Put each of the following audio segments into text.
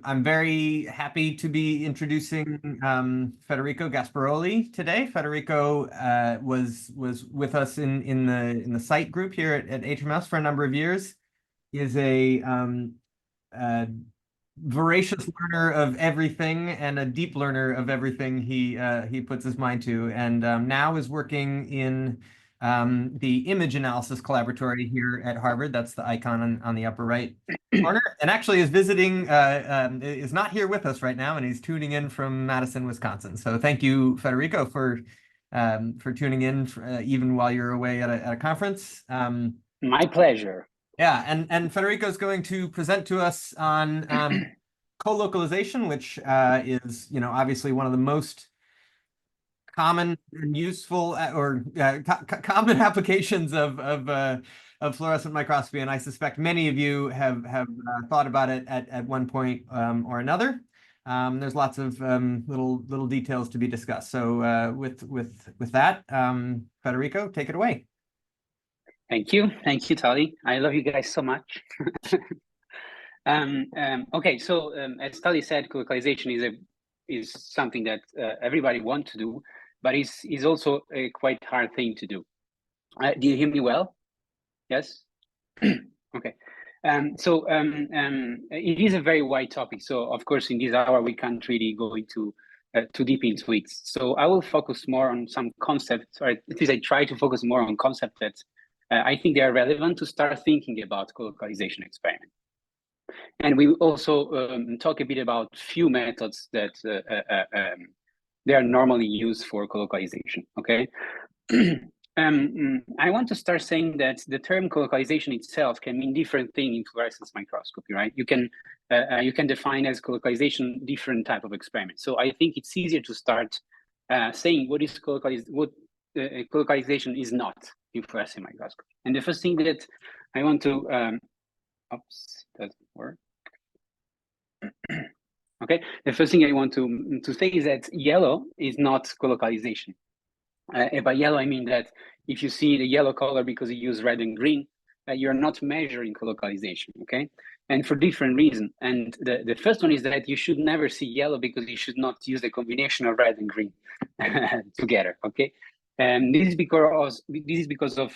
I'm very happy to be introducing Federico Gasparoli today. Federico was with us in the site group here at HMS for a number of years. He is a voracious learner of everything and a deep learner of everything he puts his mind to, and now is working in the Image Analysis Collaboratory here at Harvard. That's the icon on the upper right corner, and actually is visiting, is not here with us right now, and he's tuning in from Madison, Wisconsin. So thank you, Federico, for tuning in even while you're away at a conference. My pleasure. Yeah, and Federico is going to present to us on co-localization, which is, obviously one of the most common and useful or common applications of fluorescent microscopy, and I suspect many of you have thought about it at one point or another. There's lots of little details to be discussed. So with that, Federico, take it away. Thank you, Tali. I love you guys so much. Okay, so as Tali said, colocalization is something that everybody wants to do, but is also a quite hard thing to do. Do you hear me well? Yes. Okay. It is a very wide topic. So of course, in this hour we can't really go into too deep into it. So I will focus more on some concepts, or at least I try to focus more on concepts that I think they are relevant to start thinking about colocalization experiment. And we will also talk a bit about few methods that they are normally used for colocalization, okay? I want to start saying that the term colocalization itself can mean different things in fluorescence microscopy, right? You can define as colocalization different type of experiments. So I think it's easier to start saying what is colocalization is not in fluorescence microscopy. And the first thing that I want to, oops, doesn't work. Okay, the first thing I want to say is that yellow is not colocalization. By yellow, I mean that if you see the yellow color because you use red and green, you're not measuring colocalization, okay? And for different reasons. And the first one is that you should never see yellow because you should not use the combination of red and green together, okay? And this is because of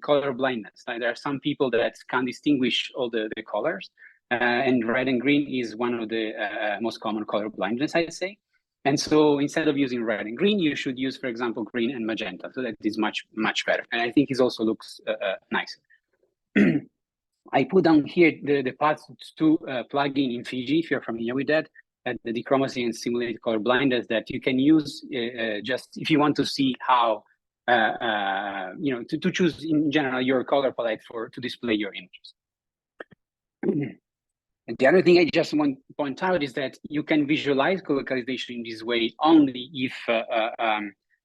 color blindness. Like there are some people that can't distinguish all the colors, and red and green is one of the most common color blindness, I'd say. And so instead of using red and green, you should use, for example, green and magenta. So that is much better. And I think it also looks nicer. I put down here the path to plug in Fiji, if you're familiar with that, the dichromacy and simulated color blindness that you can use just if you want to see how, to choose in general your color palette to display your images. And the other thing I just want to point out is that you can visualize colocalization in this way only if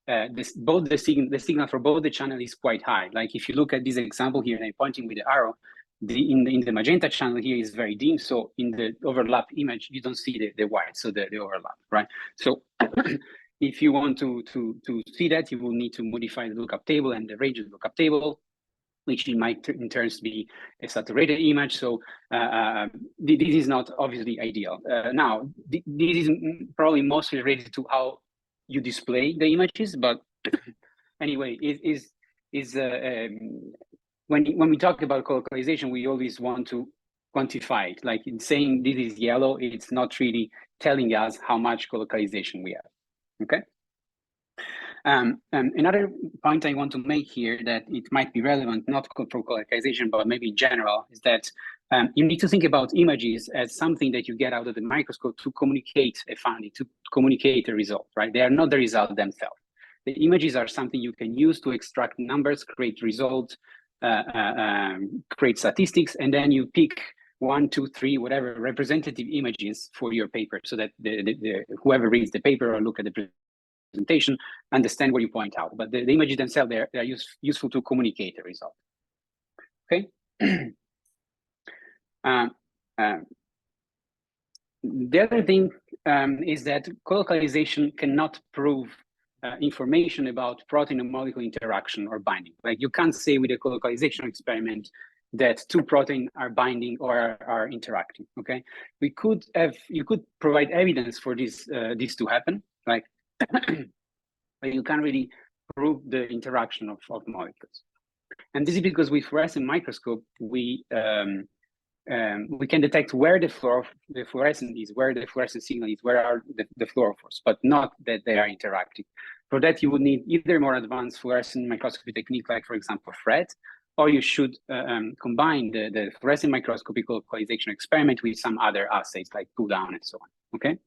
the signal for both the channel is quite high. Like if you look at this example here, and I'm pointing with the arrow, in the magenta channel here is very dim. So in the overlap image, you don't see the white, so the overlap, right? So if you want to see that, you will need to modify the lookup table and the range of the lookup table, which might in turns be a saturated image. So this is not obviously ideal. Now, this is probably mostly related to how you display the images, but anyway, when we talk about colocalization, we always want to quantify it. Like in saying this is yellow, it's not really telling us how much colocalization we have, okay? Another point I want to make here that it might be relevant, not for colocalization, but maybe in general, is that you need to think about images as something that you get out of the microscope to communicate a finding, to communicate a result, right? They are not the result themselves. The images are something you can use to extract numbers, create results, create statistics, and then you pick 1, 2, 3, whatever representative images for your paper so that whoever reads the paper or look at the presentation understand what you point out. But the images themselves, they are useful to communicate the result. Okay. The other thing is that colocalization cannot prove information about protein and molecule interaction or binding. Like you can't say with a colocalization experiment, that two proteins are binding or are interacting. Okay, you could provide evidence for this to happen, like, but you can't really prove the interaction of molecules. And this is because with fluorescent microscope, we can detect where the fluorescent is, where the fluorescent signal is, where are the fluorophores, but not that they are interacting. For that, you would need either more advanced fluorescent microscopy technique, like, for example, FRET, or you should combine the fluorescent microscopy colocalization experiment with some other assays, like pull down and so on, okay?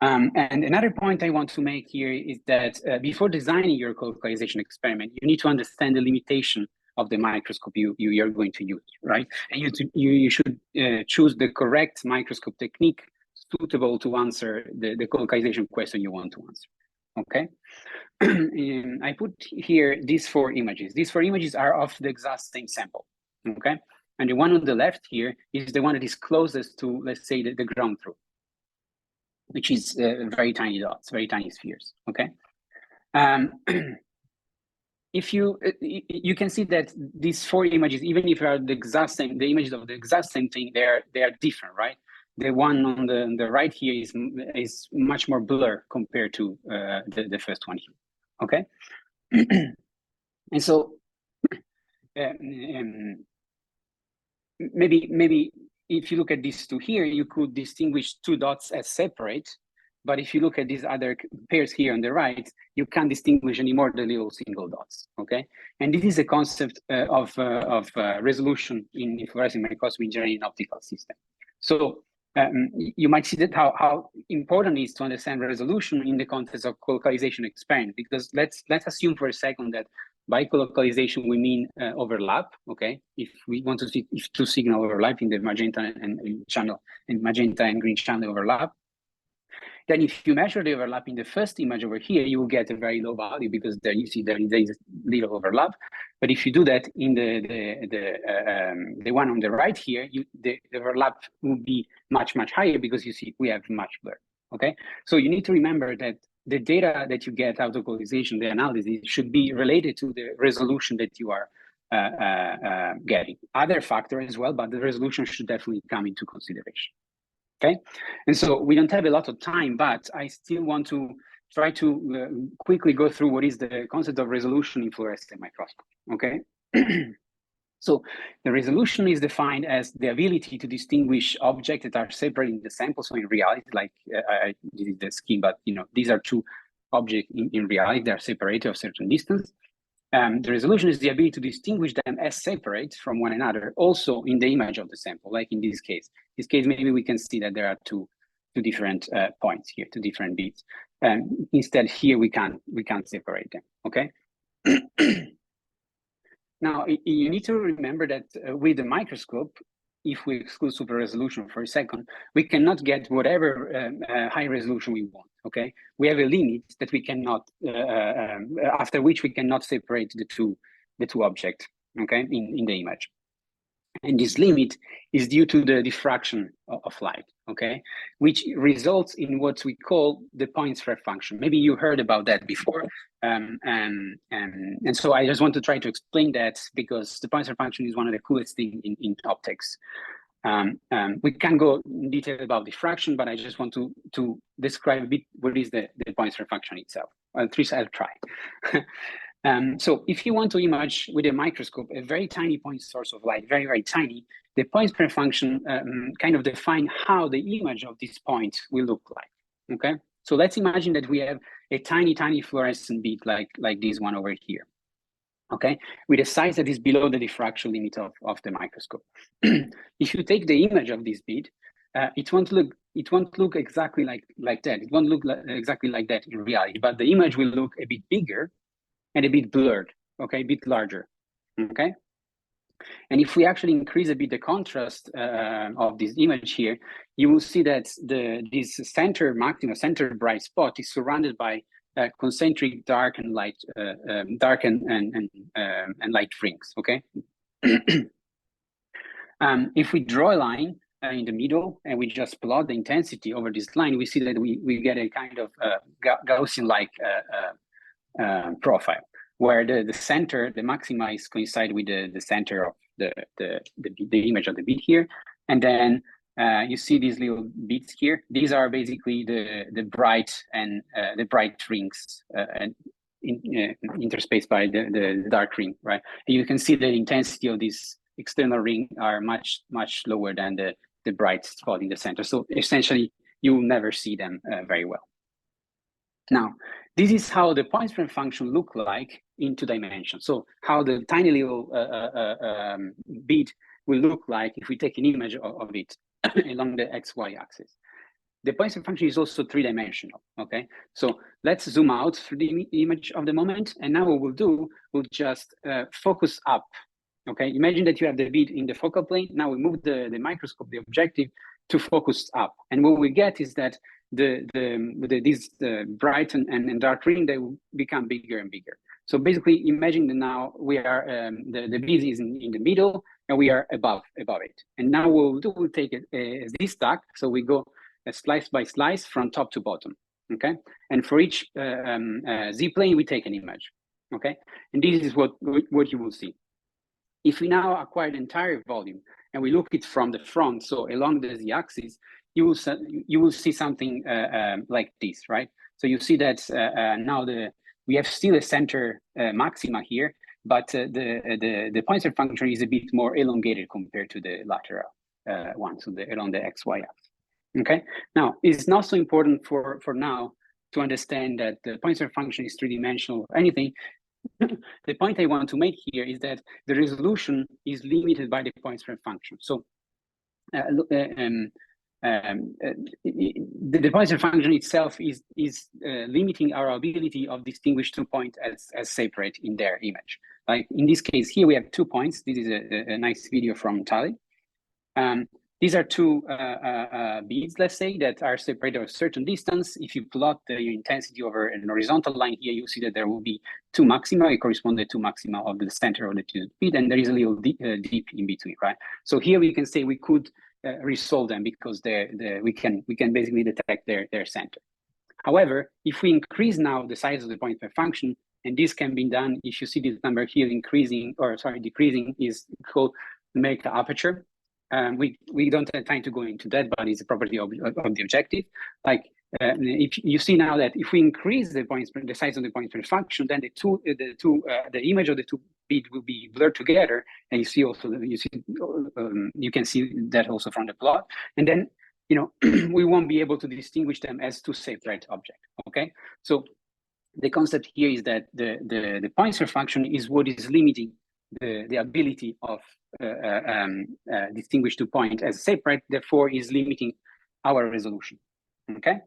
And another point I want to make here is that before designing your colocalization experiment, you need to understand the limitation of the microscope you're going to use, right? And you should choose the correct microscope technique suitable to answer the colocalization question you want to answer, okay? I put here these 4 images. These 4 images are of the exact same sample, okay? And the one on the left here is the one that is closest to, let's say, the ground truth, which is very tiny dots, very tiny spheres, okay? If you can see that these 4 images, even if they are the exact same, the images of the exact same thing, they are different, right? The one on the right here is much more blur compared to the first one here, okay? And so maybe if you look at these 2 here, you could distinguish 2 dots as separate. But if you look at these other pairs here on the right, you can't distinguish anymore the little single dots, okay? And this is a concept of resolution in fluorescent microscopy, generally in optical system. So you might see that how important it is to understand resolution in the context of colocalization experiment, because let's assume for a second that by colocalization we mean overlap, okay? If we want to see if 2 signal overlap in the magenta and channel, and magenta and green channel overlap, then if you measure the overlap in the first image over here, you will get a very low value because there you see there is little overlap. But if you do that in the one on the right here, the overlap will be much higher because you see we have much blur. Okay, so you need to remember that the data that you get out of colocalization, the analysis, should be related to the resolution that you are getting. Other factors as well, but the resolution should definitely come into consideration. Okay, and so we don't have a lot of time, but I still want to try to quickly go through what is the concept of resolution in fluorescent microscopy. Okay, so the resolution is defined as the ability to distinguish objects that are separate in the sample. So in reality, like this is the scheme, but you know these are 2 objects in reality they are separated of certain distance. The resolution is the ability to distinguish them as separate from one another, also in the image of the sample, like in this case. In this case, maybe we can see that there are two different points here, 2 different beats. Instead, here we can't separate them. Okay. Now you need to remember that with the microscope, if we exclude super resolution for a second, we cannot get whatever high resolution we want. Okay, we have a limit that we cannot, after which we cannot separate the two objects. Okay, in the image, and this limit is due to the diffraction of light. Okay, which results in what we call the point spread function. Maybe you heard about that before, and so I just want to try to explain that because the point spread function is one of the coolest things in optics. We can go in detail about diffraction, but I just want to describe a bit what is the point spread function itself. I'll try. So if you want to image with a microscope a very tiny point source of light, very tiny, the point spread function kind of define how the image of this point will look like. Okay, so let's imagine that we have a tiny fluorescent bead like this one over here. Okay, with a size that is below the diffraction limit of the microscope. If you take the image of this bead, it won't look exactly like that. It won't look exactly like that in reality, but the image will look a bit bigger and a bit blurred. Okay, a bit larger. Okay, and if we actually increase a bit the contrast of this image here, you will see that this center center bright spot is surrounded by concentric dark and light, dark and light rings. Okay. If we draw a line in the middle and we just plot the intensity over this line, we see that we get a kind of Gaussian-like profile. where the center, the maxima is coincide with the center of the image of the bead here. And then you see these little beads here. These are basically the bright and the bright rings and interspaced by the dark ring, right? And you can see the intensity of this external ring are much lower than the bright spot in the center. So essentially, you will never see them very well. Now, this is how the point spread function look like in 2 dimensions. So how the tiny little bead will look like if we take an image of it along the XY axis. The point spread function is also 3-dimensional, okay? So let's zoom out through the image of the moment. And now what we'll do, we'll just focus up, okay? Imagine that you have the bead in the focal plane. Now we move the microscope, the objective, to focus up. And what we get is that these bright and dark ring, they will become bigger and bigger. So basically, imagine that now we are, the bead is in the middle, and we are above it. And now what we'll do, we'll take this stack. So we go slice by slice from top to bottom, okay? And for each z-plane, we take an image, okay? And this is what you will see. If we now acquire the entire volume and we look it from the front, so along the z-axis, you will see something like this, right? So you see that now we have still a center maxima here, but the point spread function is a bit more elongated compared to the lateral one, so along the XY axis. Okay, now it's not so important for now to understand that the point spread function is 3-dimensional or anything. The point I want to make here is that the resolution is limited by the point spread function. So the point spread function itself is limiting our ability of distinguish 2 points as separate in their image. Like in this case here, we have 2 points. This is a nice video from Tali. These are 2 beads, let's say, that are separated a certain distance. If you plot the intensity over an horizontal line here, you see that there will be 2 maxima. It corresponds to 2 maxima of the center of the 2 bead, and there is a little deep in between, right? So here we can say we could resolve them because we can basically detect their center. However, if we increase now the size of the point spread function, and this can be done if you see this number here decreasing, is called make the aperture. We don't have time to go into that, but it's a property of the objective. Like if you see now that if we increase the size of the point spread function, then the image of the 2 bead will be blurred together, and you can see that also from the plot. And then we won't be able to distinguish them as 2 separate objects. Okay, so the concept here is that the point spread function is what is limiting the ability of distinguish 2 points as separate, therefore is limiting our resolution, okay?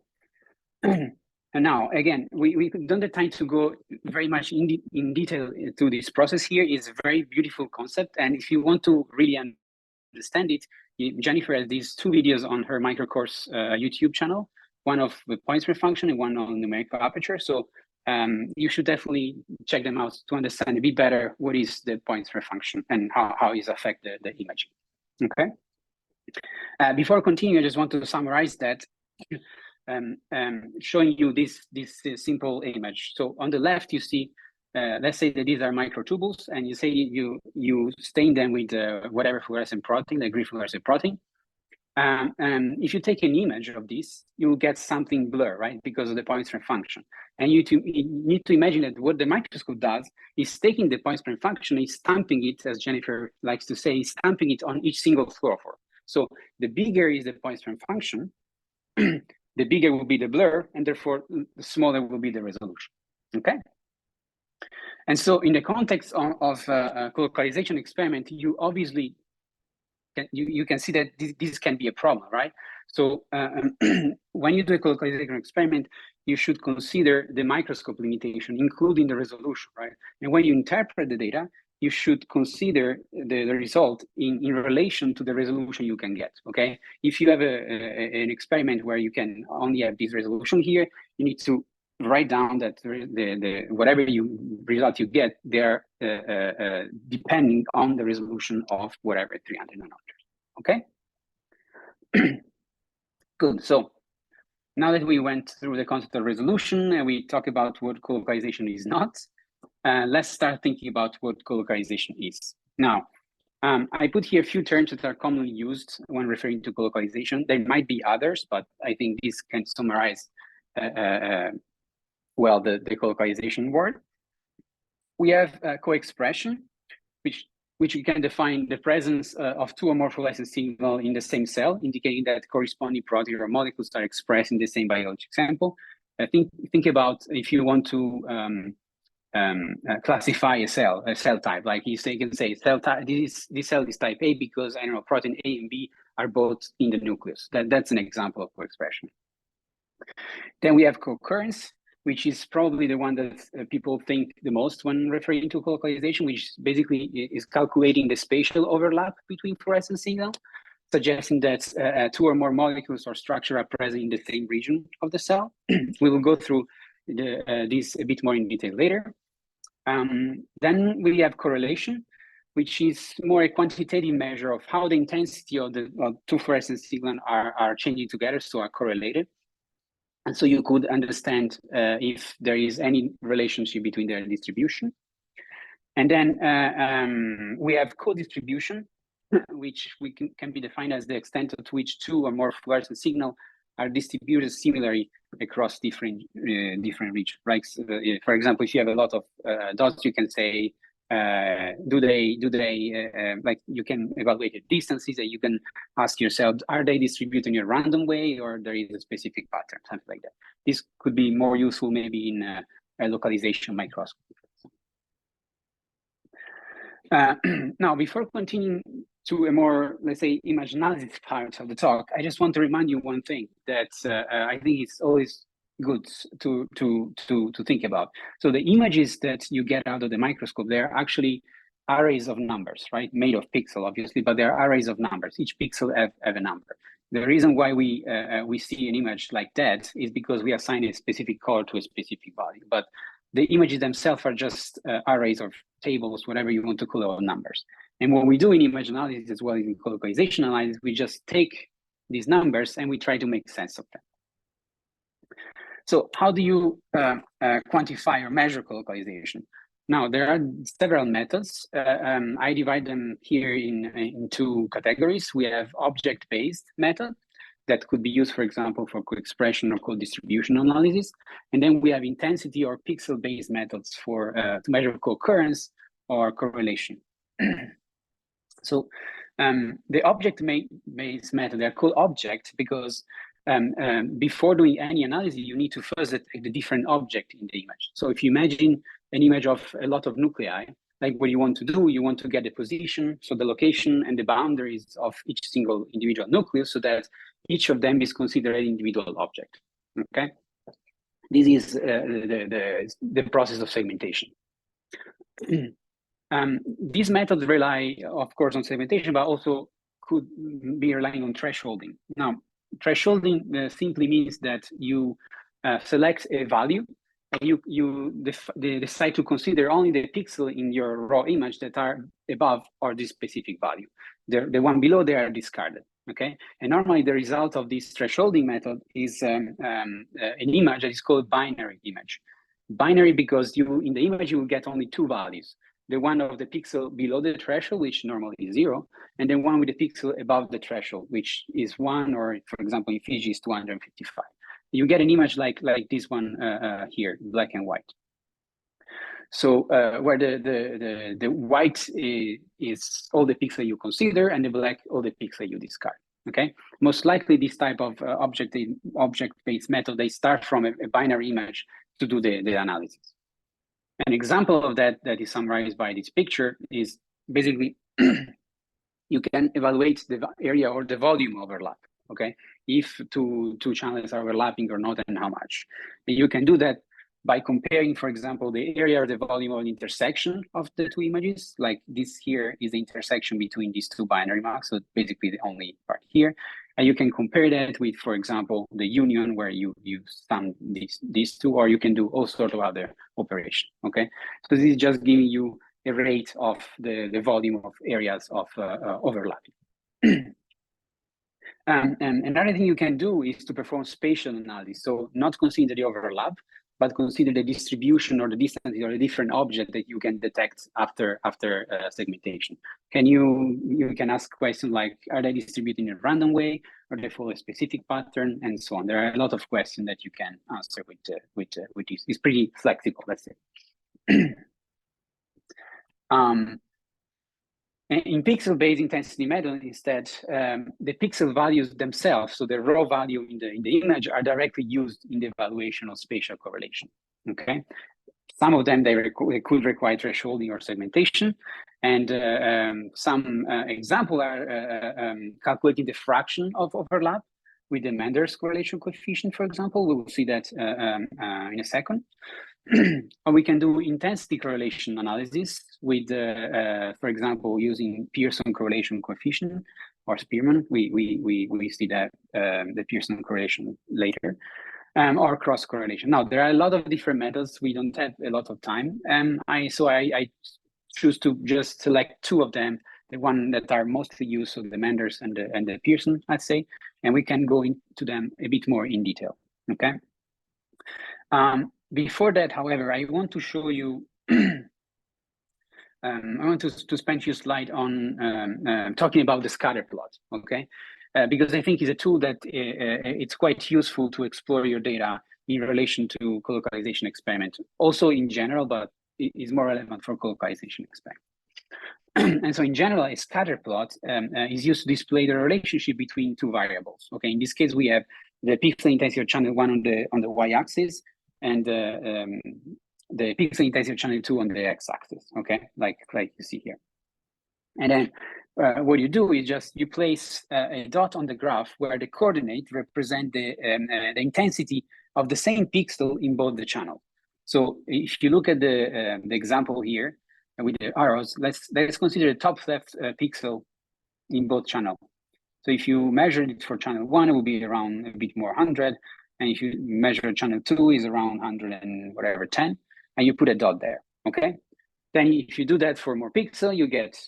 And now, again, we don't have time to go very much in detail to this process here. It's a very beautiful concept, and if you want to really understand it, Jennifer has these 2 videos on her microcourse YouTube channel, one of the point spread function and one on numerical aperture. So you should definitely check them out to understand a bit better what is the point spread function and how it affects the image. Okay. Before continuing, I just want to summarize that, showing you this simple image. So on the left, you see, let's say that these are microtubules, and you say you stain them with whatever fluorescent protein, like green fluorescent protein. And if you take an image of this, you will get something blur, right? Because of the point spread function. And you need to imagine that what the microscope does is taking the point spread function, is stamping it, as Jennifer likes to say, stamping it on each single fluorophore. So the bigger is the point spread function, the bigger will be the blur, and therefore the smaller will be the resolution, okay? And so in the context of a colocalization experiment, you obviously you can see that this can be a problem, right? So when you do a colocalization experiment, you should consider the microscope limitation, including the resolution, right? And when you interpret the data, you should consider the result in relation to the resolution you can get, okay? If you have an experiment where you can only have this resolution here, you need to write down that the whatever result you get, they're depending on the resolution of whatever 300 nanometers. Okay. Good. So now that we went through the concept of resolution and we talk about what colocalization is not, let's start thinking about what colocalization is. Now, I put here a few terms that are commonly used when referring to colocalization. There might be others, but I think this can summarize well the colocalization word. We have co-expression, which you can define the presence of two or more fluorescent signals in the same cell, indicating that corresponding proteins or molecules are expressed in the same biological sample. Think about if you want to classify a cell type, like you can say cell type. This cell is type A because I don't know protein A and B are both in the nucleus. That's an example of co-expression. Then we have co-occurrence, which is probably the one that people think the most when referring to colocalization, which basically is calculating the spatial overlap between fluorescent signals, suggesting that two or more molecules or structure are present in the same region of the cell. We will go through this a bit more in detail later. Then we have correlation, which is more a quantitative measure of how the intensity of the two fluorescent signals are changing together, so are correlated. And so you could understand if there is any relationship between their distribution. And then we have co-distribution, which can be defined as the extent to which two or more fluorescent signals are distributed similarly across different regions. Right? For example, if you have a lot of dots, you can say, do they like you can evaluate the distances, and you can ask yourself, are they distributed in a random way, or there is a specific pattern, something like that. This could be more useful maybe in a localization microscopy. Now, before continuing to a more, let's say, image analysis part of the talk, I just want to remind you one thing that I think it's always good to think about. So the images that you get out of the microscope, they're actually arrays of numbers, right? Made of pixels, obviously, but they're arrays of numbers. Each pixel have a number. The reason why we see an image like that is because we assign a specific color to a specific value. But the images themselves are just arrays of tables, whatever you want to call it, numbers. And what we do in image analysis as well as in colocalization analysis, we just take these numbers and we try to make sense of them. So how do you quantify or measure colocalization? Now, there are several methods. I divide them here in two categories. We have object-based method that could be used, for example, for co-expression or co-distribution analysis. And then we have intensity or pixel-based methods for to measure co-occurrence or correlation. So the object-based method, they're called object because before doing any analysis, you need to first detect the different object in the image. So if you imagine an image of a lot of nuclei, like what you want to do, you want to get the position, so the location and the boundaries of each single individual nucleus so that each of them is considered an individual object, okay? This is the process of segmentation. These methods rely, of course, on segmentation, but also could be relying on thresholding. Now, thresholding simply means that you select a value and you decide to consider only the pixel in your raw image that are above or this specific value. The one below, they are discarded, okay? And normally the result of this thresholding method is an image that is called binary image. Binary because in the image, you will get only two values. The one of the pixel below the threshold, which normally is 0, and then one with the pixel above the threshold, which is 1, or for example, in Fiji is 255. You get an image like this one here, black and white. So where the white is all the pixel you consider, and the black all the pixel you discard. Okay, most likely this type of object-based method, they start from a binary image to do the analysis. An example of that is summarized by this picture is basically you can evaluate the area or the volume overlap, okay? If two channels are overlapping or not and how much. And you can do that by comparing, for example, the area or the volume of the intersection of the two images. Like this here is the intersection between these two binary marks, so basically the only part here. And you can compare that with, for example, the union where you sum these two, or you can do all sorts of other operations, okay? So this is just giving you a rate of the volume of areas of overlapping. And another thing you can do is to perform spatial analysis. So not consider the overlap, but consider the distribution or the distance or a different object that you can detect after segmentation. You can ask questions like, are they distributed in a random way, or they follow a specific pattern, and so on. There are a lot of questions that you can answer with this. It's pretty flexible, let's say. In pixel-based intensity method, instead, the pixel values themselves, so the raw value in the image, are directly used in the evaluation of spatial correlation. Okay, some of them they could require thresholding or segmentation, and some example are calculating the fraction of overlap with the Mendel's correlation coefficient, for example. We will see that in a second. Or we can do intensity correlation analysis with, for example, using Pearson correlation coefficient or Spearman. We see that the Pearson correlation later, or cross correlation. Now there are a lot of different methods. We don't have a lot of time, so I choose to just select two of them, the one that are mostly used, so the Mendel's and the Pearson, I'd say, and we can go into them a bit more in detail. Okay. Before that, however, I want to show you, I want to spend a few slides on talking about the scatter plot, okay? Because I think it's a tool that it's quite useful to explore your data in relation to colocalization experiment, also in general, but it is more relevant for colocalization experiment. And so in general, a scatter plot is used to display the relationship between two variables. Okay, in this case, we have the pixel intensity of channel 1 on the y-axis, and the pixel intensity of channel 2 on the x-axis. Okay, like you see here. And then what you do is just you place a dot on the graph where the coordinate represent the intensity of the same pixel in both the channels. So if you look at the example here with the arrows, let's consider the top left pixel in both channels. So if you measure it for channel 1, it will be around a bit more 100. And if you measure channel 2, is around 100 and whatever, 10, and you put a dot there, okay? Then if you do that for more pixel, you get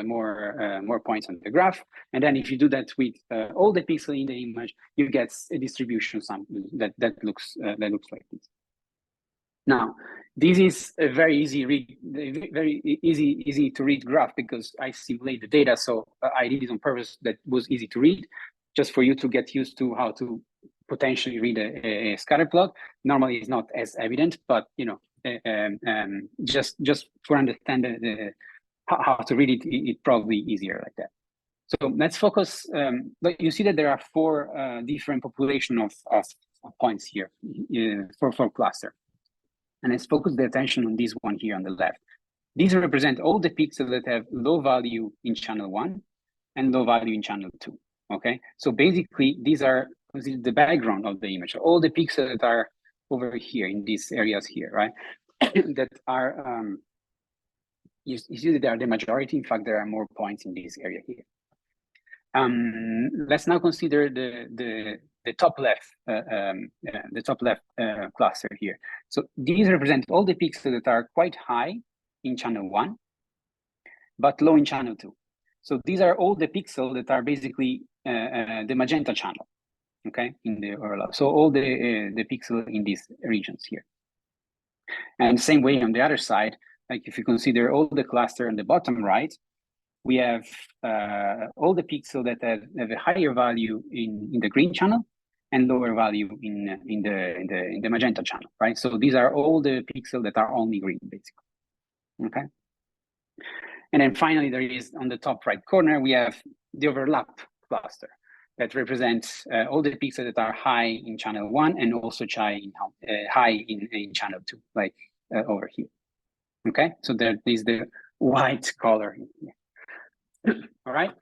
more points on the graph. And then if you do that with all the pixels in the image, you get a distribution that looks like this. Now, this is a very easy to read graph because I simulate the data. So I did it on purpose that was easy to read, just for you to get used to how to potentially read a scatter plot. Normally it's not as evident, but you know, just for understand how to read it, it's probably easier like that. So let's focus. But you see that there are 4 different population of points here for cluster. And let's focus the attention on this one here on the left. These represent all the pixels that have low value in channel 1 and low value in channel 2. Okay, so basically these are considered the background of the image. All the pixels that are over here in these areas here, right? That are you see that they are the majority. In fact, there are more points in this area here. Let's now consider the top left, cluster here. So these represent all the pixels that are quite high in channel 1, but low in channel 2. So these are all the pixels that are basically the magenta channel, okay, in the overlap. So all the pixels in these regions here. And same way on the other side, like if you consider all the cluster on the bottom right, we have all the pixels that have a higher value in the green channel and lower value in the magenta channel, right? So these are all the pixels that are only green, basically. Okay. And then finally, there is on the top right corner, we have the overlap cluster that represents all the pixels that are high in channel 1 and also high in channel 2, like over here. Okay, so there is the white color here. All right.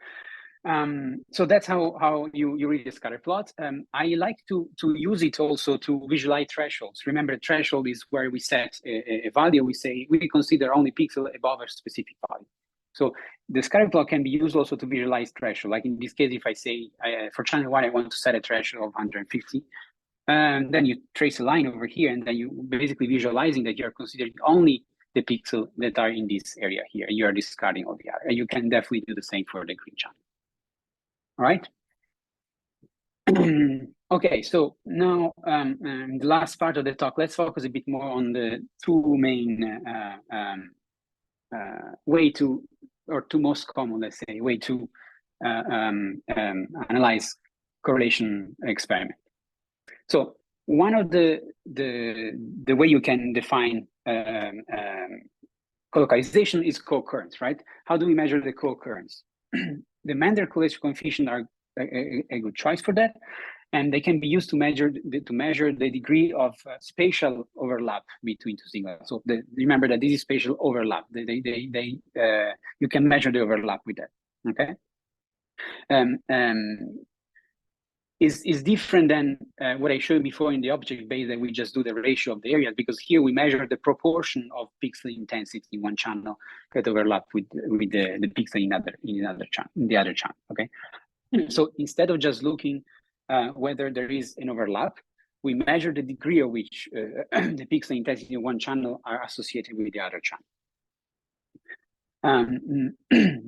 So that's how you read the scatter plot. I like to use it also to visualize thresholds. Remember, threshold is where we set a value. We say we consider only pixel above a specific value. So the scatter plot can be used also to visualize threshold. Like in this case, if I say for channel 1, I want to set a threshold of 150, and then you trace a line over here, and then you basically visualizing that you're considering only the pixels that are in this area here. You are discarding all the other. And you can definitely do the same for the green channel. All right. Okay, so now the last part of the talk, let's focus a bit more on the two main way to, or two most common, let's say, way to analyze correlation experiment. So one of the way you can define colocalization is co-occurrence, right? How do we measure the co-occurrence? The Mander correlation coefficient are a good choice for that, and they can be used to measure the degree of spatial overlap between two signals. So remember that this is spatial overlap. You can measure the overlap with that. Okay. Is different than what I showed before in the object base, that we just do the ratio of the areas, because here we measure the proportion of pixel intensity in one channel that overlap with the pixel in the other channel. Okay, so instead of just looking whether there is an overlap, we measure the degree of which the pixel intensity in one channel are associated with the other channel.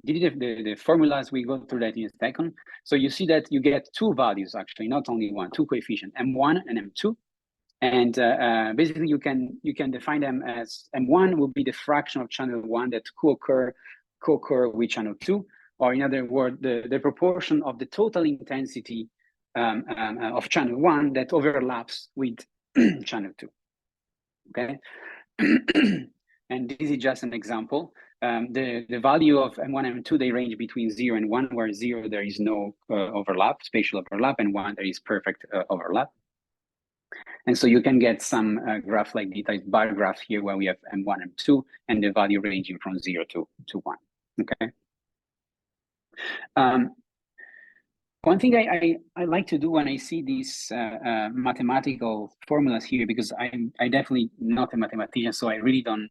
The formulas, we go through that in a second. So you see that you get two values, actually, not only one, two coefficients, M1 and M2. And basically you can define them as M1 will be the fraction of channel 1 that co-occur with channel 2, or in other words, the proportion of the total intensity of channel 1 that overlaps with channel 2. Okay. And this is just an example. The value of M1 and M2, they range between 0 and 1, where 0 there is no overlap, spatial overlap, and 1 there is perfect overlap. And so you can get some graph like the bar graph here, where we have M1 and M2, and the value ranging from 0 to 1. Okay. One thing I like to do when I see these mathematical formulas here, because I'm definitely not a mathematician, so I really don't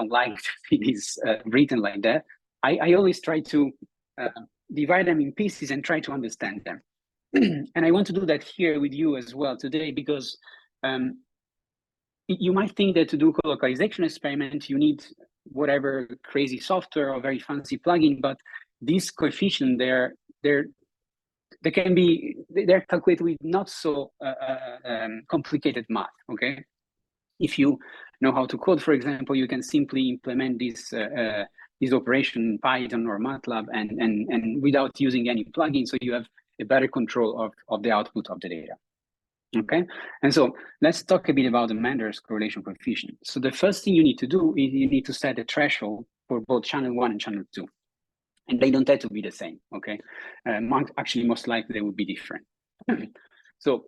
like to see this written like that. I always try to divide them in pieces and try to understand them. And I want to do that here with you as well today, because you might think that to do colocalization experiment, you need whatever crazy software or very fancy plugin, but these coefficients, they're calculated with not so complicated math. Okay, if you know how to code, for example, you can simply implement this operation in Python or MATLAB and without using any plugin, so you have a better control of the output of the data. Okay, and so let's talk a bit about the Mander's correlation coefficient. So the first thing you need to do is you need to set a threshold for both channel 1 and channel 2. And they don't have to be the same, okay? Actually, most likely they would be different. So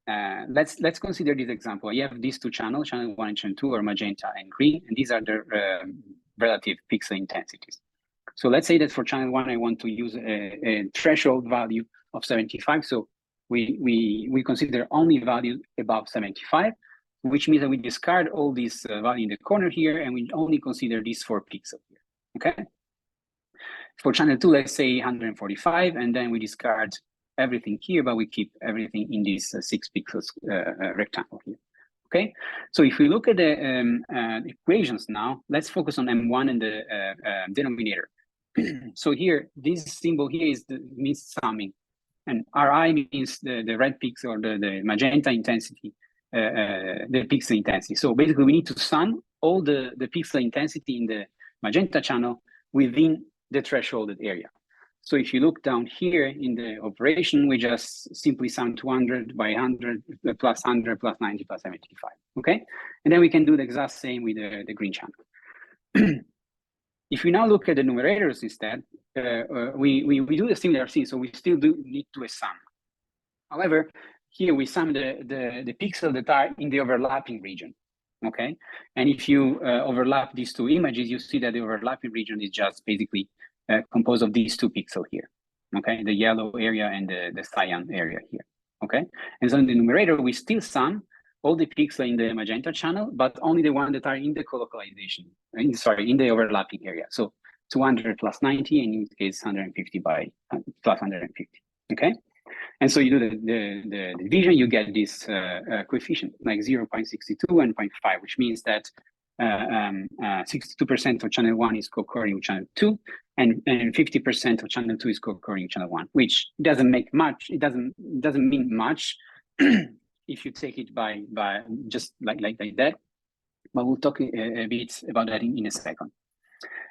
let's consider this example. You have these two channels, channel 1 and channel 2, are magenta and green, and these are the relative pixel intensities. So let's say that for channel 1, I want to use a threshold value of 75. So we consider only value above 75, which means that we discard all these value in the corner here, and we only consider these 4 pixels here, okay? For channel 2, let's say 145, and then we discard everything here, but we keep everything in this 6 pixels rectangle here. Okay, so if we look at the equations now, let's focus on M1 and the denominator. So here, this symbol here means summing, and Ri means the red pixel, or the magenta intensity, the pixel intensity. So basically, we need to sum all the pixel intensity in the magenta channel within the thresholded area. So if you look down here in the operation, we just simply sum 200 by 100 plus 100 plus 90 plus 75, okay? And then we can do the exact same with the green channel. If we now look at the numerators instead, we do the similar thing, so we still do need to sum. However, here we sum the pixels that are in the overlapping region. Okay, and if you overlap these two images, you see that the overlapping region is just basically composed of these 2 pixels here. Okay, the yellow area and the cyan area here. Okay, and so in the numerator, we still sum all the pixels in the magenta channel, but only the ones that are in the colocalization, in the overlapping area. So 200 plus 90, and in this case, 150 by plus 150. Okay. And so you do the division, you get this coefficient like 0.62 and 0.5, which means that 62% of channel 1 is co-occurring with channel 2, and 50% of channel 2 is co-occurring with channel 1, which doesn't make much. It doesn't mean much if you take it by just like that. But we'll talk a bit about that in a second.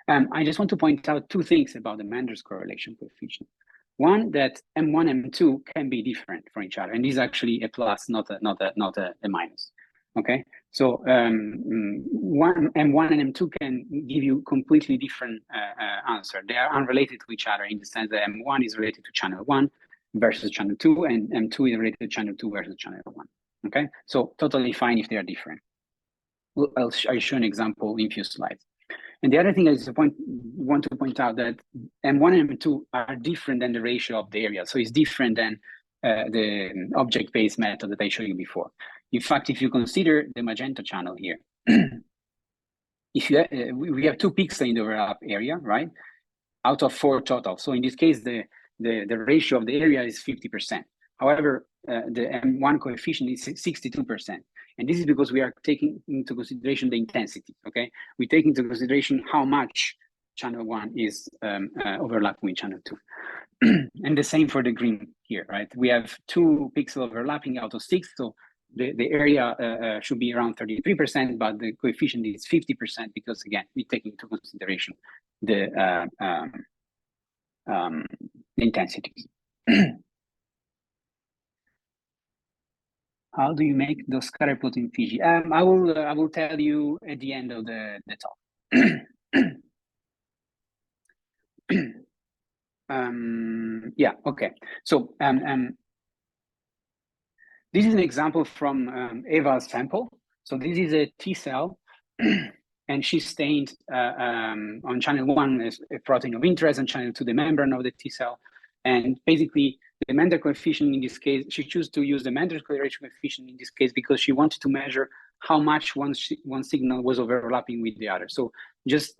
I just want to point out two things about the Manders correlation coefficient. One, that M1 and M2 can be different from each other, and this is actually a plus, not a minus. Okay, so M1 and M2 can give you completely different answer. They are unrelated to each other in the sense that M1 is related to channel 1 versus channel 2, and M2 is related to channel 2 versus channel 1. Okay, so totally fine if they are different. I'll show an example in a few slides. And the other thing I want to point out that M1 and M2 are different than the ratio of the area. So it's different than the object-based method that I showed you before. In fact, if you consider the magenta channel here, if you we have 2 pixels in the overlap area, right? Out of 4 total. So in this case, the ratio of the area is 50%. However, the M1 coefficient is 62%. And this is because we are taking into consideration the intensity, okay? We take into consideration how much channel 1 is overlapping with channel 2. And the same for the green here, right? We have 2 pixels overlapping out of 6, so the area should be around 33%, but the coefficient is 50% because, again, we take into consideration the intensities. How do you make those scatter plot in Fiji? I will tell you at the end of the talk. Yeah, okay. So this is an example from Eva's sample. So this is a T cell, and she stained on channel 1 as a protein of interest, and channel 2 the membrane of the T cell. And basically, the Manders coefficient in this case, she chose to use the Manders correlation coefficient in this case because she wanted to measure how much one signal was overlapping with the other. So just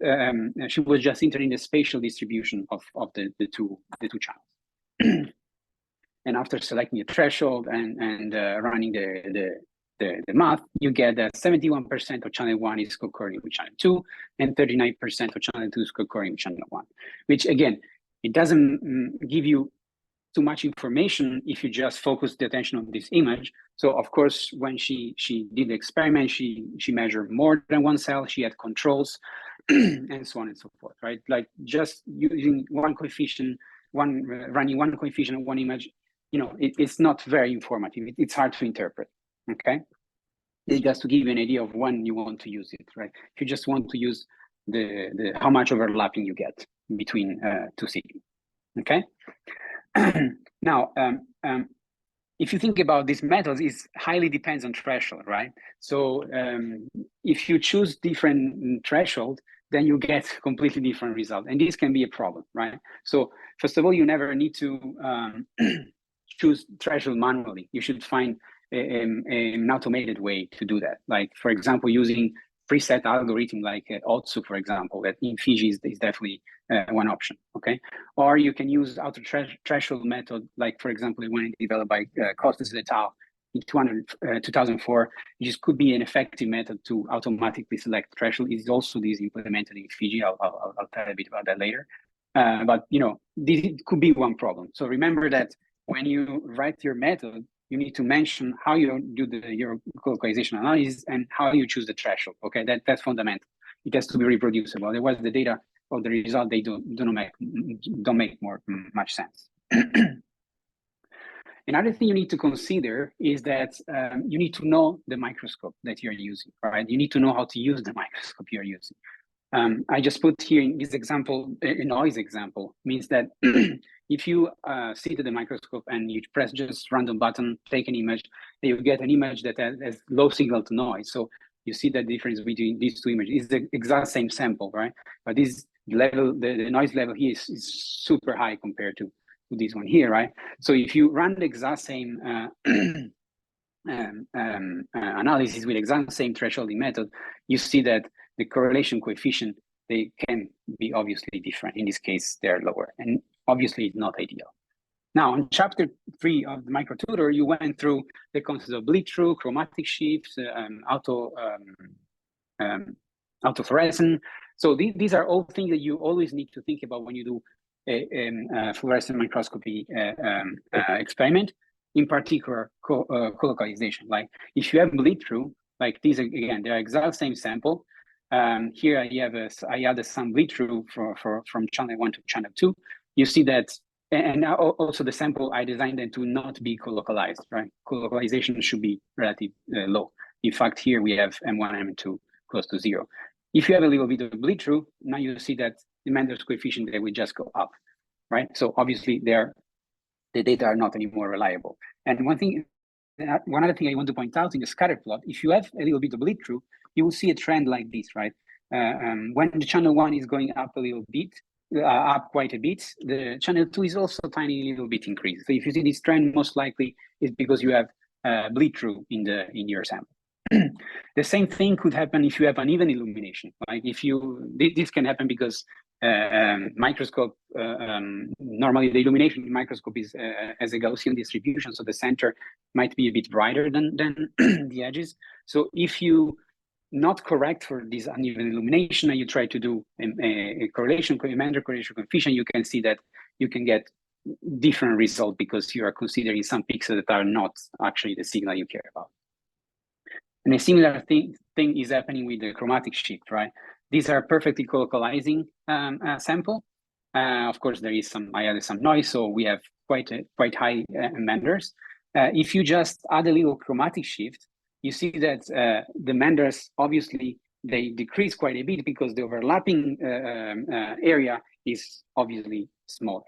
she was just entering the spatial distribution of the two channels. And after selecting a threshold and running the math, you get that 71% of channel 1 is co-occurring with channel 2, and 39% of channel 2 is co-occurring with channel 1, which again, it doesn't give you too much information if you just focus the attention on this image. So of course, when she did the experiment, she measured more than one cell, she had controls, and so on and so forth, right? Like just using one coefficient, running one coefficient on one image, you know, it's not very informative. It's hard to interpret, okay? It's just to give you an idea of when you want to use it, right? If you just want to use the how much overlapping you get between 2 signals, okay? Now, if you think about these methods, it highly depends on threshold, right? So if you choose different threshold, then you get completely different results. And this can be a problem, right? So first of all, you never need to choose threshold manually. You should find an automated way to do that. Like, for example, using preset algorithm like Otsu, for example, that in Fiji is definitely one option, okay? Or you can use auto threshold method, like, for example, one developed by Costas et al. In 2004, this could be an effective method to automatically select threshold. Is also this implemented in Fiji. I'll tell a bit about that later. But you know, this could be one problem. So remember that when you write your method, you need to mention how you do your colocalization analysis and how you choose the threshold. Okay, that's fundamental. It has to be reproducible. Otherwise, the data or the result they don't make much sense. Another thing you need to consider is that you need to know the microscope that you're using. Right, you need to know how to use the microscope you're using. I just put here in this example, a noise example, means that if you sit at the microscope and you press just random button, take an image, you get an image that has low signal to noise. So you see the difference between these two images. It's the exact same sample, right? But this level, the noise level here is super high compared to this one here, right? So if you run the exact same analysis with exact same thresholding method, you see that the correlation coefficient, they can be obviously different. In this case, they're lower, and obviously it's not ideal. Now, in chapter 3 of the Microtutor, you went through the concepts of bleed-through, chromatic shifts, autofluorescent. So these are all things that you always need to think about when you do a fluorescent microscopy experiment, in particular co-localization. Like if you have bleed through, like these again, they're exact same sample. Here I added some bleed through from channel 1 to channel 2. You see that, and now also the sample I designed them to not be co-localized, right? Co-localization should be relatively low. In fact, here we have M1, M2 close to 0. If you have a little bit of bleed through, now you see that the Mendel's coefficient, they will just go up, right? So obviously the data are not any more reliable. And one other thing I want to point out in the scatter plot, if you have a little bit of bleed through, you will see a trend like this, right? When the channel 1 is going up a little bit, up quite a bit, the channel 2 is also tiny little bit increased. So if you see this trend, most likely is because you have bleed through in your sample. The same thing could happen if you have uneven illumination. Like if this can happen because microscope, normally the illumination in microscope is as a Gaussian distribution, so the center might be a bit brighter than the edges. So if you not correct for this uneven illumination and you try to do a correlation, a Mendel correlation coefficient, you can see that you can get different result because you are considering some pixels that are not actually the signal you care about. And a similar thing is happening with the chromatic shift, right? These are perfectly co-localizing sample. Of course, I added some noise, so we have quite high Menders. If you just add a little chromatic shift, you see that the Menders, obviously, they decrease quite a bit because the overlapping area is obviously smaller.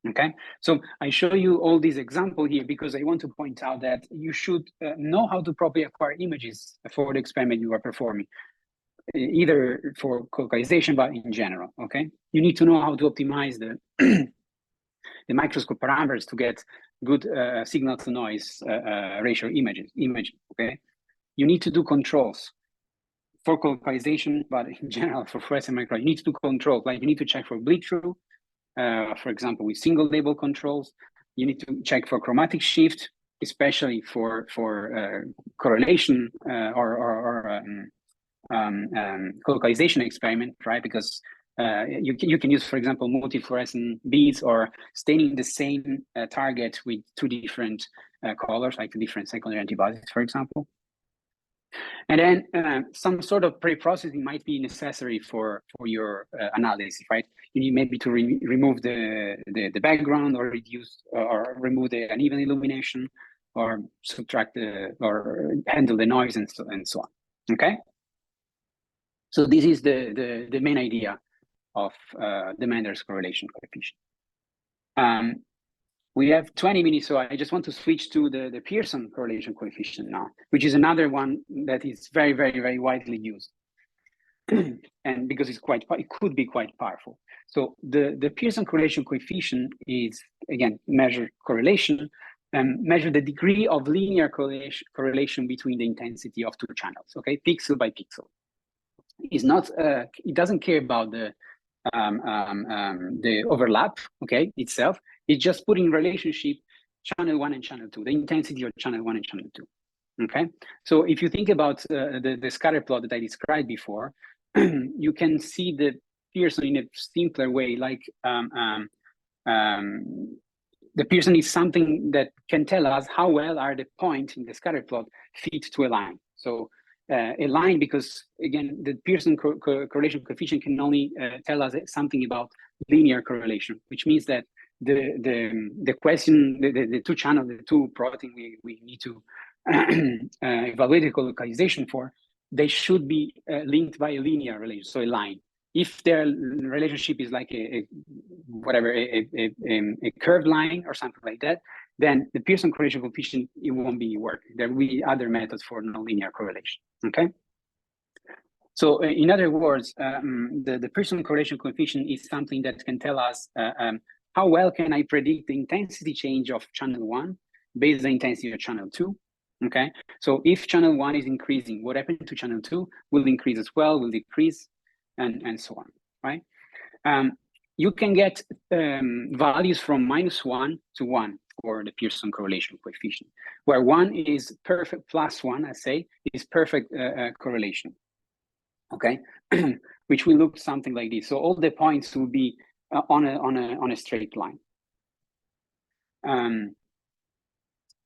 Okay, so I show you all these examples here because I want to point out that you should know how to properly acquire images for the experiment you are performing, either for colocalization, but in general, okay? You need to know how to optimize the microscope parameters to get good signal to noise ratio image, okay? You need to do controls for colocalization, but in general for fluorescent micro, you need to do controls, like you need to check for bleed through, for example, with single label controls. You need to check for chromatic shift, especially for correlation or colocalization experiment, right? Because you can use, for example, multifluorescent beads or staining the same target with two different colors, like two different secondary antibodies, for example. And then some sort of pre-processing might be necessary for your analysis, right? You need maybe to remove the background or reduce or remove the uneven illumination or subtract or handle the noise and so on. Okay. So this is the main idea of the Mendel's correlation coefficient. We have 20 minutes, so I just want to switch to the Pearson correlation coefficient now, which is another one that is very, very, very widely used. And because it could be quite powerful. So the Pearson correlation coefficient is, again, measure correlation and measure the degree of linear correlation between the intensity of two channels, okay, pixel by pixel. It's not, it doesn't care about the overlap, okay, itself. It's just putting in relationship channel 1 and channel 2, the intensity of channel 1 and channel 2. Okay, so if you think about the scatter plot that I described before, you can see the Pearson in a simpler way, like the Pearson is something that can tell us how well are the points in the scatter plot fit to a line. So a line, because again, the Pearson correlation coefficient can only tell us something about linear correlation, which means that the question, the two channels, the two protein we need to evaluate the colocalization for, they should be linked by a linear relation, so a line. If their relationship is like a curved line or something like that, then the Pearson correlation coefficient, it won't be work. There will be other methods for nonlinear correlation, okay? So in other words, the Pearson correlation coefficient is something that can tell us how well can I predict the intensity change of channel 1 based on the intensity of channel 2, okay? So if channel 1 is increasing, what happened to channel 2 will increase as well, will decrease, and so on, right? You can get values from -1 to 1 for the Pearson correlation coefficient, where 1 is perfect, +1, I say, is perfect correlation. okay, which will look something like this. So all the points will be on a straight line.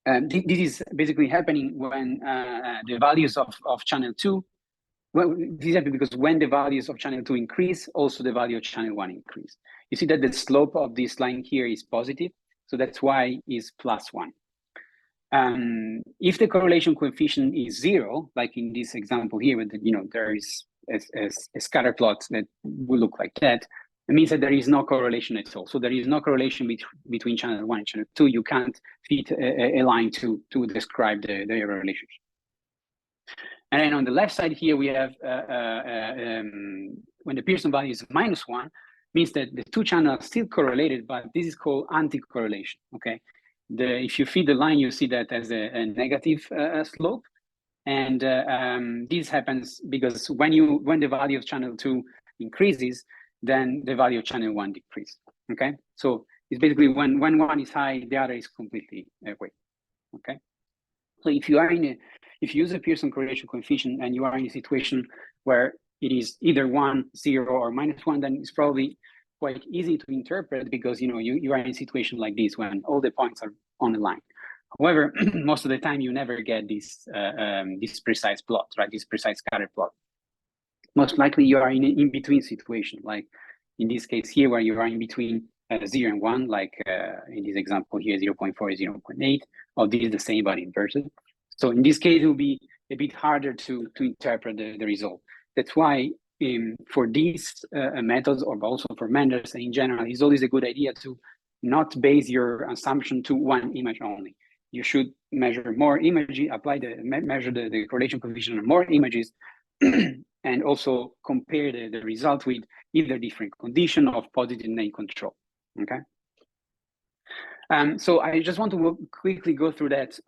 This is basically happening when the values of channel 2, well, this is happening because when the values of channel 2 increase, also the value of channel 1 increase. You see that the slope of this line here is positive, so that's why it's +1. If the correlation coefficient is 0, like in this example here, with there is a scatter plot that will look like that, it means that there is no correlation at all. So there is no correlation between channel 1 and channel 2. You can't fit a line to describe the relationship. And then on the left side here, we have when the Pearson value is -1, means that the two channels are still correlated, but this is called anti-correlation, okay? If you feed the line, you see that as a negative slope. And this happens because when the value of channel 2 increases, then the value of channel 1 decreases, okay? So it's basically when one is high, the other is completely away, okay? So if you use a Pearson correlation coefficient and you are in a situation where it is either 1, 0, or -1, then it's probably quite easy to interpret because you are in a situation like this when all the points are on the line. However, most of the time you never get this precise plot, right? This precise scatter plot. Most likely you are in an in-between situation, like in this case here, where you are in between 0 and 1, like in this example here, 0.4, 0.8, or this is the same but inverted. So in this case, it will be a bit harder to interpret the result. That's why for these methods, or also for Menders in general, it's always a good idea to not base your assumption to one image only. You should measure more images, measure the correlation coefficient on more images, and also compare the result with either different condition of positive and negative control, okay? So I just want to quickly go through that,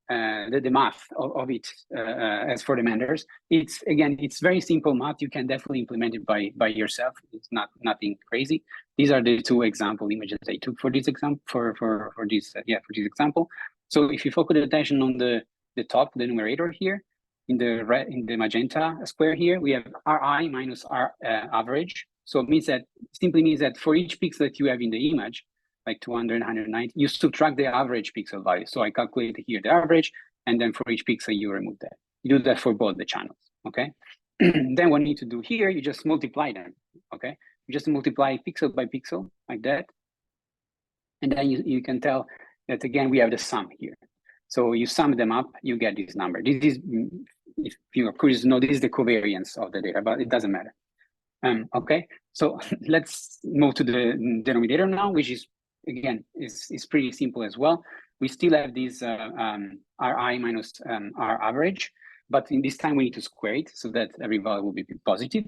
the math of it as for the Menders. It's very simple math. You can definitely implement it by yourself. It's nothing crazy. These are the two example images I took for this example, for this example. So if you focus attention on the top, the numerator here, in the magenta square here, we have Ri minus R average. So it simply means that for each pixel that you have in the image, like 200, 190, you subtract the average pixel value. So I calculated here the average, and then for each pixel you remove that. You do that for both the channels, okay? Then what you need to do here, you just multiply them, okay? You just multiply pixel by pixel like that. And then you can tell that again, we have the sum here. So you sum them up, you get this number. This is, if you of course know, this is the covariance of the data, but it doesn't matter. Okay, so let's move to the denominator now, which is, again, is pretty simple as well. We still have this Ri minus R average, but in this time we need to square it so that every value will be positive,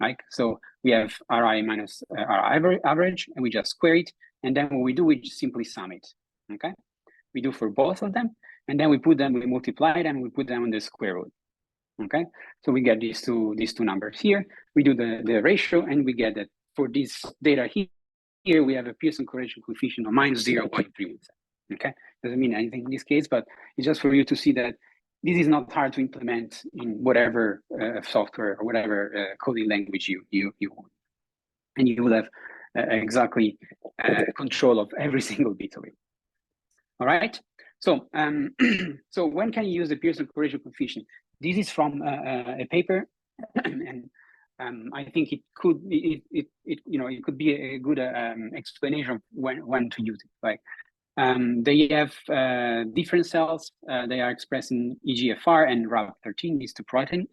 right? So we have Ri minus R average, and we just square it. And then what we do, we just simply sum it, okay? We do for both of them, and then we multiply them, we put them on the square root, okay? So we get these two numbers here. We do the ratio, and we get that for this data here, we have a Pearson correlation coefficient of -0.317, okay? Doesn't mean anything in this case, but it's just for you to see that this is not hard to implement in whatever software or whatever coding language you want. And you will have exactly control of every single bit of it. All right. So so when can you use the Pearson correlation coefficient? This is from a paper, and I think it could be a good explanation of when to use it. Like they have different cells. They are expressing EGFR and RAB13, these two protein.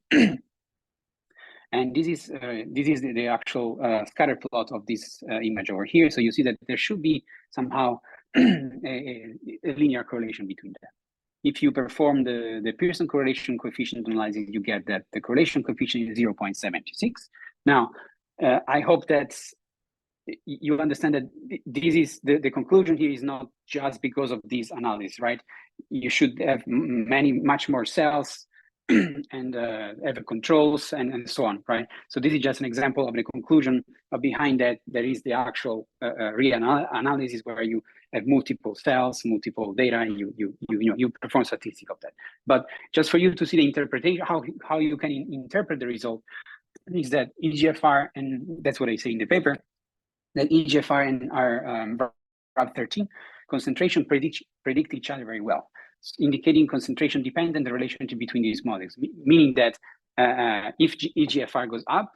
And this is the actual scatter plot of this image over here. So you see that there should be somehow a linear correlation between them. If you perform the Pearson correlation coefficient analysis, you get that the correlation coefficient is 0.76. Now, I hope that you understand that this is the conclusion here is not just because of this analysis, right? You should have much more cells and have controls and so on, right? So this is just an example of the conclusion. Behind that, there is the actual reanalysis where you have multiple cells, multiple data, and you perform statistics of that. But just for you to see the interpretation, how you can interpret the result, is that EGFR, and that's what I say in the paper, that EGFR and our RAB13 concentration predict each other very well, indicating concentration dependent the relationship between these models, meaning that if EGFR goes up,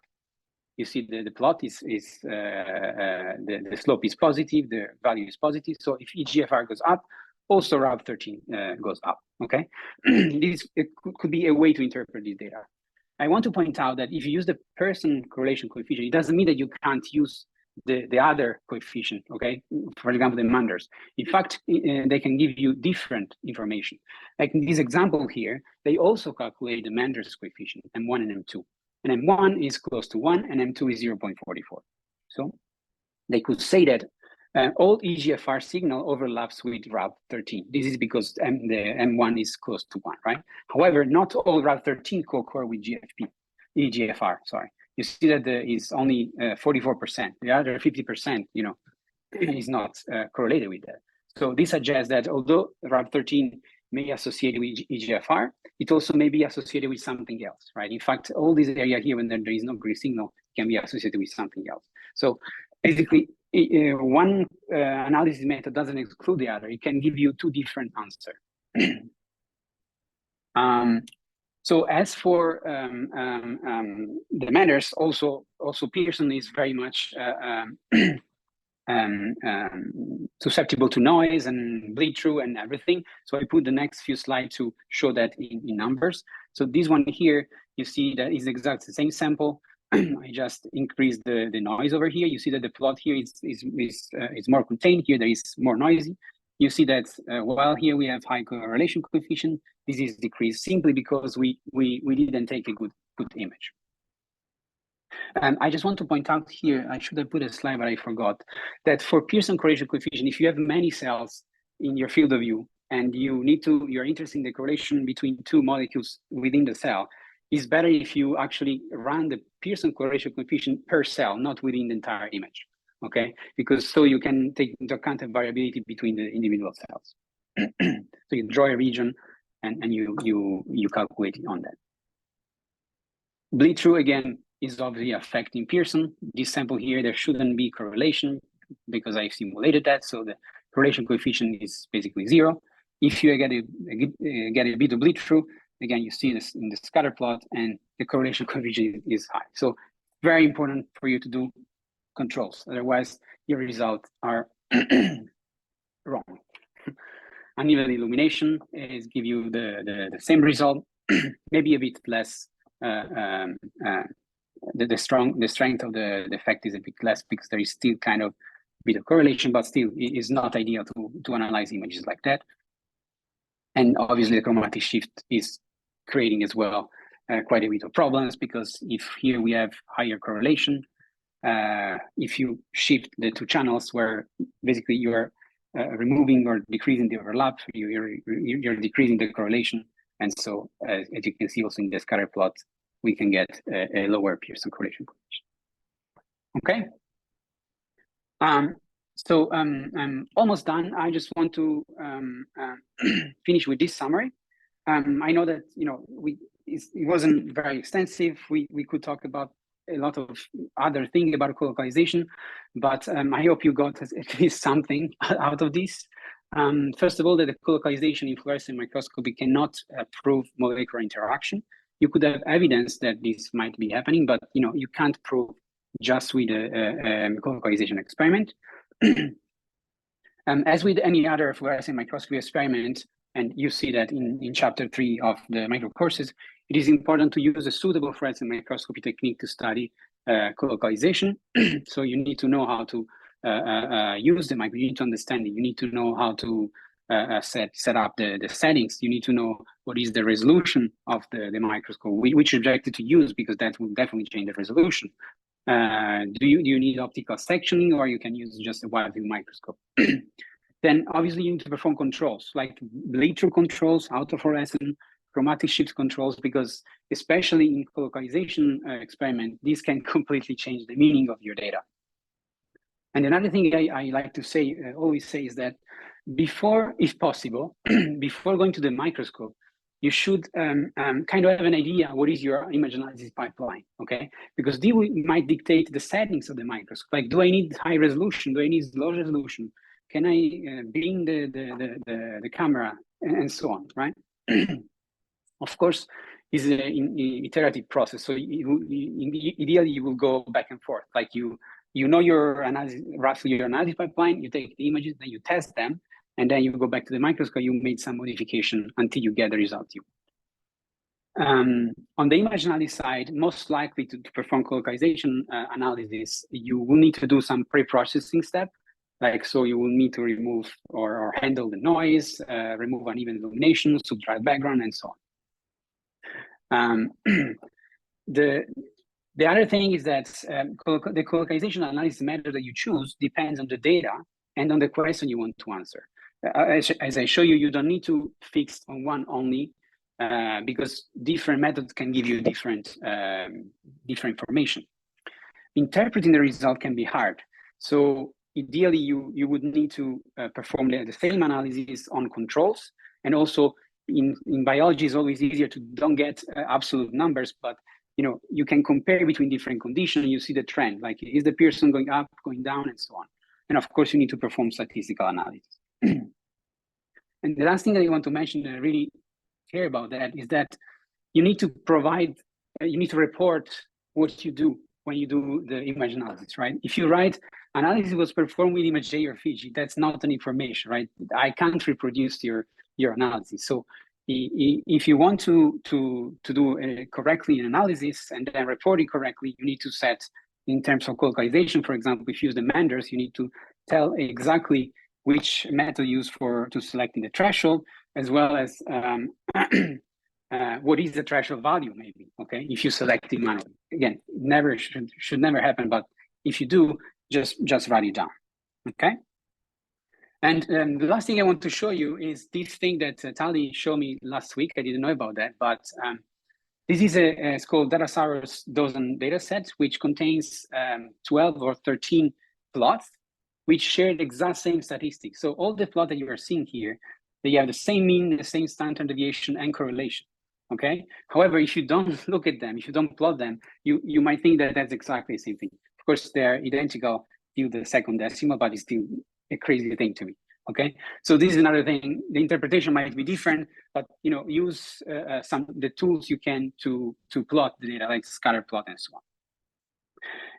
you see the plot is the slope is positive, the value is positive. So if EGFR goes up, also RAB13 goes up. Okay, this could be a way to interpret this data. I want to point out that if you use the Pearson correlation coefficient, it doesn't mean that you can't use the other coefficient, okay? For example, the Manders. In fact, they can give you different information. Like in this example here, they also calculate the Manders coefficient, M1 and M2. And M1 is close to 1 and M2 is 0.44. So they could say that all EGFR signal overlaps with RAB13. This is because the M1 is close to 1, right? However, not all RAB13 co-occur with EGFR, sorry. You see that is only 44%. The other 50%, is not correlated with that. So this suggests that although RAB13 may be associated with EGFR, it also may be associated with something else, right? In fact, all this area here, when there is no gray signal, can be associated with something else. So basically, one analysis method doesn't exclude the other. It can give you two different answers. So as for the Manders, also Pearson is very much susceptible to noise and bleed through and everything. So I put the next few slides to show that in numbers. So this one here, you see that is exactly the same sample. I just increased the noise over here. You see that the plot here is more contained. Here there is more noisy. You see that while here we have high correlation coefficient, this is decreased simply because we didn't take a good image. And I just want to point out here, I should have put a slide, but I forgot, that for Pearson correlation coefficient, if you have many cells in your field of view and you're interested in the correlation between two molecules within the cell, it's better if you actually run the Pearson correlation coefficient per cell, not within the entire image. Okay, because so you can take into account the variability between the individual cells. So you draw a region and you calculate it on that. Bleed through again is obviously affecting Pearson. This sample here, there shouldn't be correlation because I simulated that. So the correlation coefficient is basically 0. If you get a bit of bleed through, again, you see this in the scatter plot and the correlation coefficient is high. So very important for you to do controls. Otherwise, your results are wrong. Uneven illumination is give you the same result, maybe a bit less. The strength of the effect is a bit less because there is still kind of a bit of correlation, but still it is not ideal to analyze images like that. And obviously, the chromatic shift is creating as well quite a bit of problems because if here we have higher correlation, if you shift the two channels where basically you are removing or decreasing the overlap, you're decreasing the correlation. And so as you can see also in the scatter plot, we can get a lower Pearson correlation coefficient. Okay. So I'm almost done. I just want to finish with this summary. I know that it wasn't very extensive. We could talk about a lot of other things about colocalization, but I hope you got at least something out of this. First of all, that the colocalization in fluorescence microscopy cannot prove molecular interaction. You could have evidence that this might be happening, but you can't prove just with a colocalization experiment. As with any other fluorescent microscopy experiment, and you see that in chapter 3 of the micro courses, it is important to use a suitable fluorescent microscopy technique to study colocalization. So you need to know how to use the micro, you need to understand it, you need to know how to set up the settings, you need to know what is the resolution of the microscope, which objective to use, because that will definitely change the resolution. Do you need optical sectioning, or you can use just a wide view microscope? Then obviously you need to perform controls like bleed through controls, autofluorescence, chromatic shift controls, because especially in colocalization experiment, this can completely change the meaning of your data. And another thing I like to say, always say, is that before, if possible, before going to the microscope, you should kind of have an idea what is your image analysis pipeline, okay? Because they might dictate the settings of the microscope. Like, do I need high resolution? Do I need low resolution? Can I beam the camera, and so on, right? Of course, it's an iterative process. So ideally, you will go back and forth. Like you know your analysis, roughly your analysis pipeline, you take the images, then you test them, and then you go back to the microscope, you made some modification until you get the result you want. On the image analysis side, most likely to perform colocalization analysis, you will need to do some pre-processing step. Like, so you will need to remove or handle the noise, remove uneven illumination, subtract background, and so on. The other thing is that the colocalization analysis method that you choose depends on the data and on the question you want to answer. As I show you, you don't need to fix on one only, because different methods can give you different information. Interpreting the result can be hard. So ideally, you would need to perform the same analysis on controls, and also in biology, it's always easier to don't get absolute numbers, but you can compare between different conditions. You see the trend, like is the Pearson going up, going down, and so on. And of course, you need to perform statistical analysis. And the last thing that I want to mention, that I really care about that, is that you need to provide, you need to report what you do when you do the image analysis, right? If you write analysis was performed with image J or Fiji, that's not an information, right? I can't reproduce your analysis. So if you want to do correctly an analysis and then report it correctly, you need to set, in terms of colocalization, for example, if you use the Manders, you need to tell exactly which method used to selecting the threshold, as well as what is the threshold value, maybe, okay? If you select it manually. Again, never should never happen, but if you do, just write it down, okay? And the last thing I want to show you is this thing that Tali showed me last week. I didn't know about that, but this is it's called Datasaurus dozen data set, which contains 12 or 13 plots, which share the exact same statistics. So all the plots that you are seeing here, they have the same mean, the same standard deviation, and correlation, okay? However, if you don't look at them, if you don't plot them, you might think that that's exactly the same thing. Of course, they're identical till the second decimal, but it's still a crazy thing to me, okay? So this is another thing. The interpretation might be different, but use the tools you can to plot the data, like scatter plot and so on.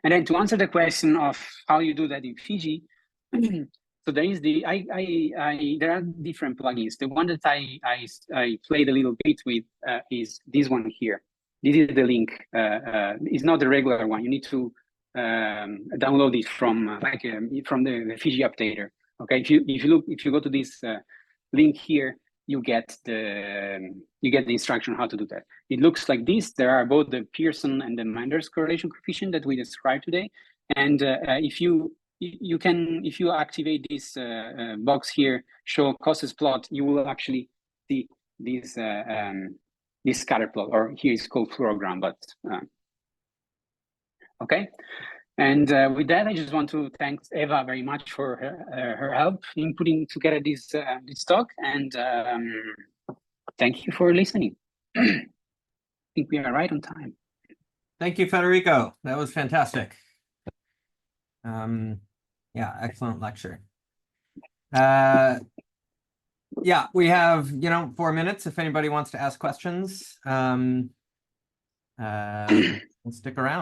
And then to answer the question of how you do that in Fiji, so there is there are different plugins. The one that I played a little bit with is this one here. This is the link. It's not the regular one. You need to download it from from the Fiji updater. Okay, if you go to this link here, you get the instruction on how to do that. It looks like this. There are both the Pearson and the Manders correlation coefficient that we described today, and if you activate this box here, show causes plot, you will actually see this this scatter plot, or here it's called fluorogram, but okay. And with that, I just want to thank Eva very much for her help in putting together this talk, and thank you for listening. I think we are right on time. Thank you, Federico. That was fantastic. Yeah, excellent lecture. Yeah, we have 4 minutes if anybody wants to ask questions. Stick around.